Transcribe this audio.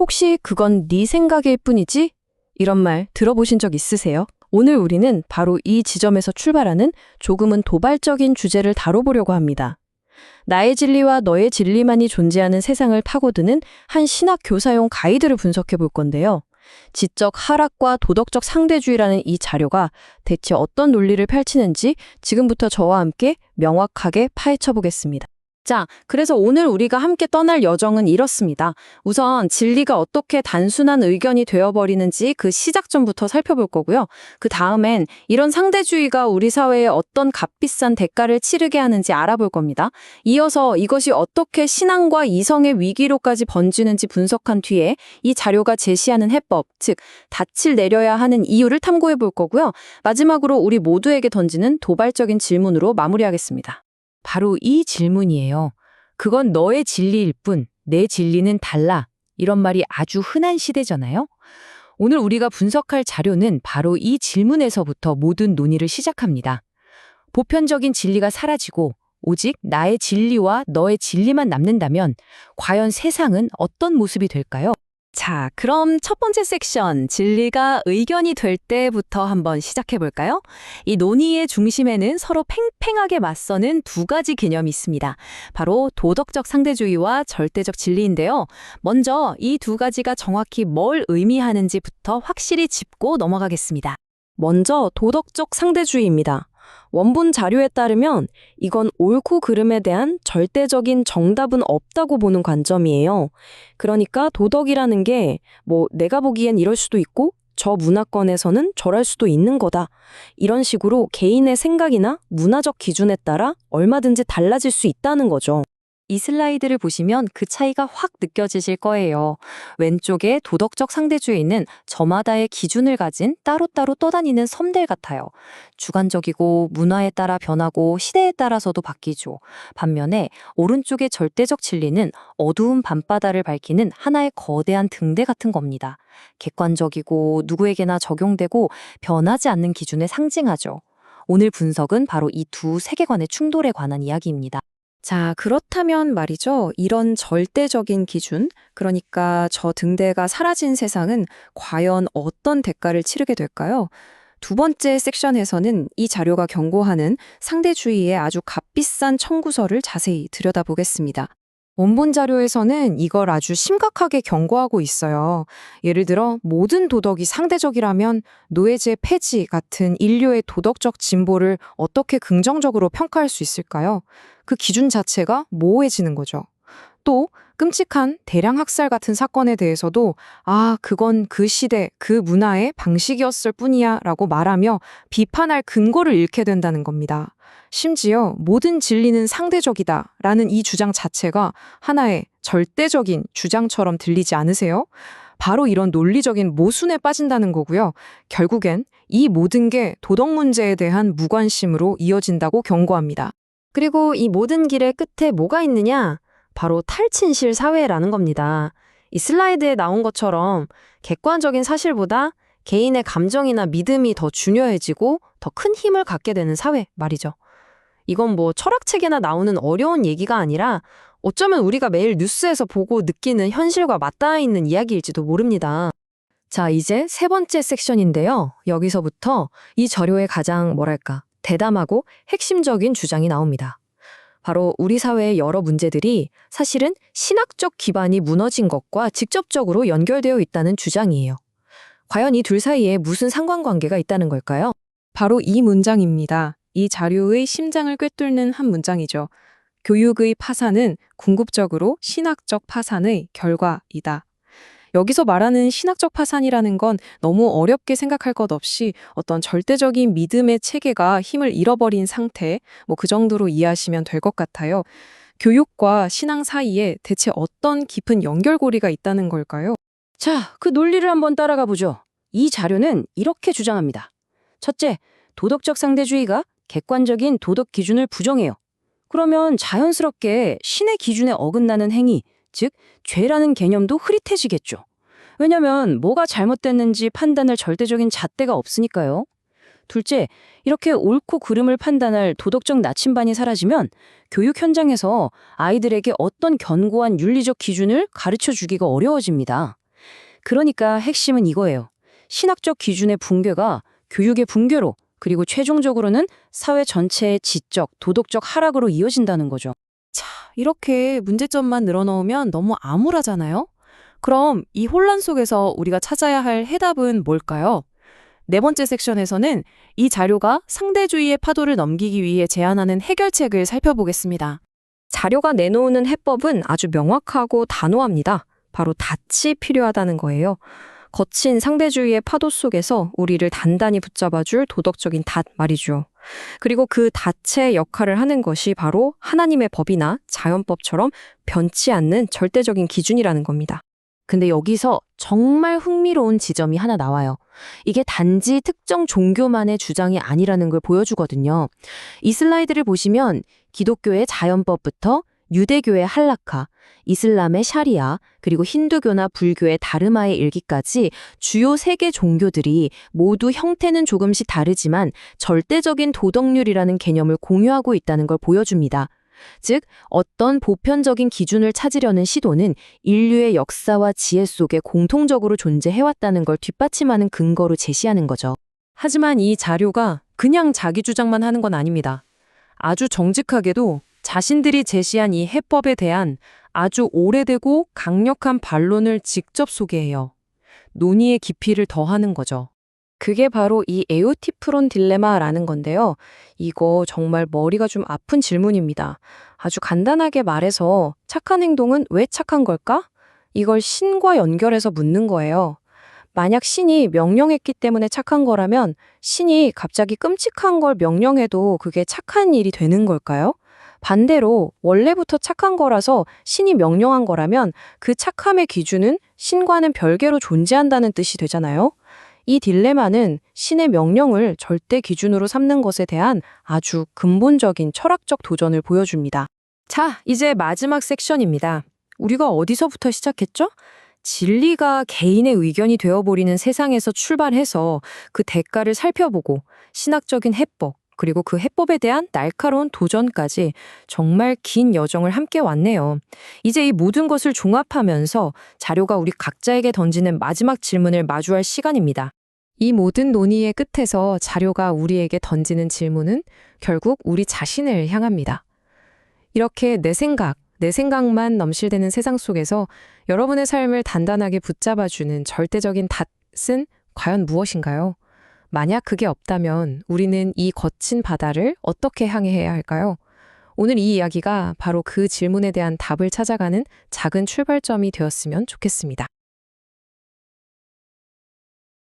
혹시 그건 네 생각일 뿐이지? 이런 말 들어보신 적 있으세요? 오늘 우리는 바로 이 지점에서 출발하는 조금은 도발적인 주제를 다뤄보려고 합니다. 나의 진리와 너의 진리만이 존재하는 세상을 파고드는 한 신학 교사용 가이드를 분석해 볼 건데요. 지적 하락과 도덕적 상대주의라는 이 자료가 대체 어떤 논리를 펼치는지 지금부터 저와 함께 명확하게 파헤쳐 보겠습니다. 자, 그래서 오늘 우리가 함께 떠날 여정은 이렇습니다. 우선 진리가 어떻게 단순한 의견이 되어버리는지 그 시작점부터 살펴볼 거고요. 그 다음엔 이런 상대주의가 우리 사회에 어떤 값비싼 대가를 치르게 하는지 알아볼 겁니다. 이어서 이것이 어떻게 신앙과 이성의 위기로까지 번지는지 분석한 뒤에 이 자료가 제시하는 해법, 즉 닻을 내려야 하는 이유를 탐구해 볼 거고요. 마지막으로 우리 모두에게 던지는 도발적인 질문으로 마무리하겠습니다. 바로 이 질문이에요. 그건 너의 진리일 뿐, 내 진리는 달라. 이런 말이 아주 흔한 시대잖아요. 오늘 우리가 분석할 자료는 바로 이 질문에서부터 모든 논의를 시작합니다. 보편적인 진리가 사라지고 오직 나의 진리와 너의 진리만 남는다면 과연 세상은 어떤 모습이 될까요? 자, 그럼 첫 번째 섹션, 진리가 의견이 될 때부터 한번 시작해 볼까요? 이 논의의 중심에는 서로 팽팽하게 맞서는 두 가지 개념이 있습니다. 바로 도덕적 상대주의와 절대적 진리인데요. 먼저 이 두 가지가 정확히 뭘 의미하는지부터 확실히 짚고 넘어가겠습니다. 먼저 도덕적 상대주의입니다. 원본 자료에 따르면 이건 옳고 그름에 대한 절대적인 정답은 없다고 보는 관점이에요. 그러니까 도덕이라는 게 내가 보기엔 이럴 수도 있고 저 문화권에서는 저럴 수도 있는 거다. 이런 식으로 개인의 생각이나 문화적 기준에 따라 얼마든지 달라질 수 있다는 거죠. 이 슬라이드를 보시면 그 차이가 확 느껴지실 거예요. 왼쪽에 도덕적 상대주의는 저마다의 기준을 가진 따로따로 떠다니는 섬들 같아요. 주관적이고 문화에 따라 변하고 시대에 따라서도 바뀌죠. 반면에 오른쪽의 절대적 진리는 어두운 밤바다를 밝히는 하나의 거대한 등대 같은 겁니다. 객관적이고 누구에게나 적용되고 변하지 않는 기준을 상징하죠. 오늘 분석은 바로 이 두 세계관의 충돌에 관한 이야기입니다. 자, 그렇다면 말이죠. 이런 절대적인 기준, 그러니까 저 등대가 사라진 세상은 과연 어떤 대가를 치르게 될까요? 두 번째 섹션에서는 이 자료가 경고하는 상대주의의 아주 값비싼 청구서를 자세히 들여다보겠습니다. 원본 자료에서는 이걸 아주 심각하게 경고하고 있어요. 예를 들어 모든 도덕이 상대적이라면 노예제 폐지 같은 인류의 도덕적 진보를 어떻게 긍정적으로 평가할 수 있을까요? 그 기준 자체가 모호해지는 거죠. 또 끔찍한 대량 학살 같은 사건에 대해서도 그건 그 시대, 그 문화의 방식이었을 뿐이야 라고 말하며 비판할 근거를 잃게 된다는 겁니다. 심지어 모든 진리는 상대적이다 라는 이 주장 자체가 하나의 절대적인 주장처럼 들리지 않으세요? 바로 이런 논리적인 모순에 빠진다는 거고요. 결국엔 이 모든 게 도덕 문제에 대한 무관심으로 이어진다고 경고합니다. 그리고 이 모든 길의 끝에 뭐가 있느냐? 바로 탈친실 사회라는 겁니다. 이 슬라이드에 나온 것처럼 객관적인 사실보다 개인의 감정이나 믿음이 더 중요해지고 더 큰 힘을 갖게 되는 사회 말이죠. 이건 철학책에나 나오는 어려운 얘기가 아니라 어쩌면 우리가 매일 뉴스에서 보고 느끼는 현실과 맞닿아 있는 이야기일지도 모릅니다. 자, 이제 세 번째 섹션인데요. 여기서부터 이 자료의 가장 대담하고 핵심적인 주장이 나옵니다. 바로 우리 사회의 여러 문제들이 사실은 신학적 기반이 무너진 것과 직접적으로 연결되어 있다는 주장이에요. 과연 이 둘 사이에 무슨 상관관계가 있다는 걸까요? 바로 이 문장입니다. 이 자료의 심장을 꿰뚫는 한 문장이죠. 교육의 파산은 궁극적으로 신학적 파산의 결과이다. 여기서 말하는 신학적 파산이라는 건 너무 어렵게 생각할 것 없이 어떤 절대적인 믿음의 체계가 힘을 잃어버린 상태, 그 정도로 이해하시면 될 것 같아요. 교육과 신앙 사이에 대체 어떤 깊은 연결고리가 있다는 걸까요? 자, 그 논리를 한번 따라가 보죠. 이 자료는 이렇게 주장합니다. 첫째, 도덕적 상대주의가 객관적인 도덕 기준을 부정해요. 그러면 자연스럽게 신의 기준에 어긋나는 행위, 즉 죄라는 개념도 흐릿해지겠죠. 왜냐면 뭐가 잘못됐는지 판단할 절대적인 잣대가 없으니까요. 둘째, 이렇게 옳고 그름을 판단할 도덕적 나침반이 사라지면 교육 현장에서 아이들에게 어떤 견고한 윤리적 기준을 가르쳐 주기가 어려워집니다. 그러니까 핵심은 이거예요. 신학적 기준의 붕괴가 교육의 붕괴로, 그리고 최종적으로는 사회 전체의 지적, 도덕적 하락으로 이어진다는 거죠. 이렇게 문제점만 늘어놓으면 너무 암울하잖아요? 그럼 이 혼란 속에서 우리가 찾아야 할 해답은 뭘까요? 네 번째 섹션에서는 이 자료가 상대주의의 파도를 넘기기 위해 제안하는 해결책을 살펴보겠습니다. 자료가 내놓는 해법은 아주 명확하고 단호합니다. 바로 닻이 필요하다는 거예요. 거친 상대주의의 파도 속에서 우리를 단단히 붙잡아줄 도덕적인 닻 말이죠. 그리고 그 닻의 역할을 하는 것이 바로 하나님의 법이나 자연법처럼 변치 않는 절대적인 기준이라는 겁니다. 근데 여기서 정말 흥미로운 지점이 하나 나와요. 이게 단지 특정 종교만의 주장이 아니라는 걸 보여주거든요. 이 슬라이드를 보시면 기독교의 자연법부터 유대교의 할라카, 이슬람의 샤리아, 그리고 힌두교나 불교의 다르마의 일기까지 주요 3개 종교들이 모두 형태는 조금씩 다르지만 절대적인 도덕률이라는 개념을 공유하고 있다는 걸 보여줍니다. 즉, 어떤 보편적인 기준을 찾으려는 시도는 인류의 역사와 지혜 속에 공통적으로 존재해왔다는 걸 뒷받침하는 근거로 제시하는 거죠. 하지만 이 자료가 그냥 자기 주장만 하는 건 아닙니다. 아주 정직하게도 자신들이 제시한 이 해법에 대한 아주 오래되고 강력한 반론을 직접 소개해요. 논의의 깊이를 더하는 거죠. 그게 바로 이 에우티프론 딜레마라는 건데요. 이거 정말 머리가 좀 아픈 질문입니다. 아주 간단하게 말해서 착한 행동은 왜 착한 걸까? 이걸 신과 연결해서 묻는 거예요. 만약 신이 명령했기 때문에 착한 거라면 신이 갑자기 끔찍한 걸 명령해도 그게 착한 일이 되는 걸까요? 반대로 원래부터 착한 거라서 신이 명령한 거라면 그 착함의 기준은 신과는 별개로 존재한다는 뜻이 되잖아요. 이 딜레마는 신의 명령을 절대 기준으로 삼는 것에 대한 아주 근본적인 철학적 도전을 보여줍니다. 자, 이제 마지막 섹션입니다. 우리가 어디서부터 시작했죠? 진리가 개인의 의견이 되어버리는 세상에서 출발해서 그 대가를 살펴보고 신학적인 해법, 그리고 그 해법에 대한 날카로운 도전까지 정말 긴 여정을 함께 왔네요. 이제 이 모든 것을 종합하면서 자료가 우리 각자에게 던지는 마지막 질문을 마주할 시간입니다. 이 모든 논의의 끝에서 자료가 우리에게 던지는 질문은 결국 우리 자신을 향합니다. 이렇게 내 생각만 넘실대는 세상 속에서 여러분의 삶을 단단하게 붙잡아주는 절대적인 닷은 과연 무엇인가요? 만약 그게 없다면 우리는 이 거친 바다를 어떻게 항해해야 할까요? 오늘 이 이야기가 바로 그 질문에 대한 답을 찾아가는 작은 출발점이 되었으면 좋겠습니다.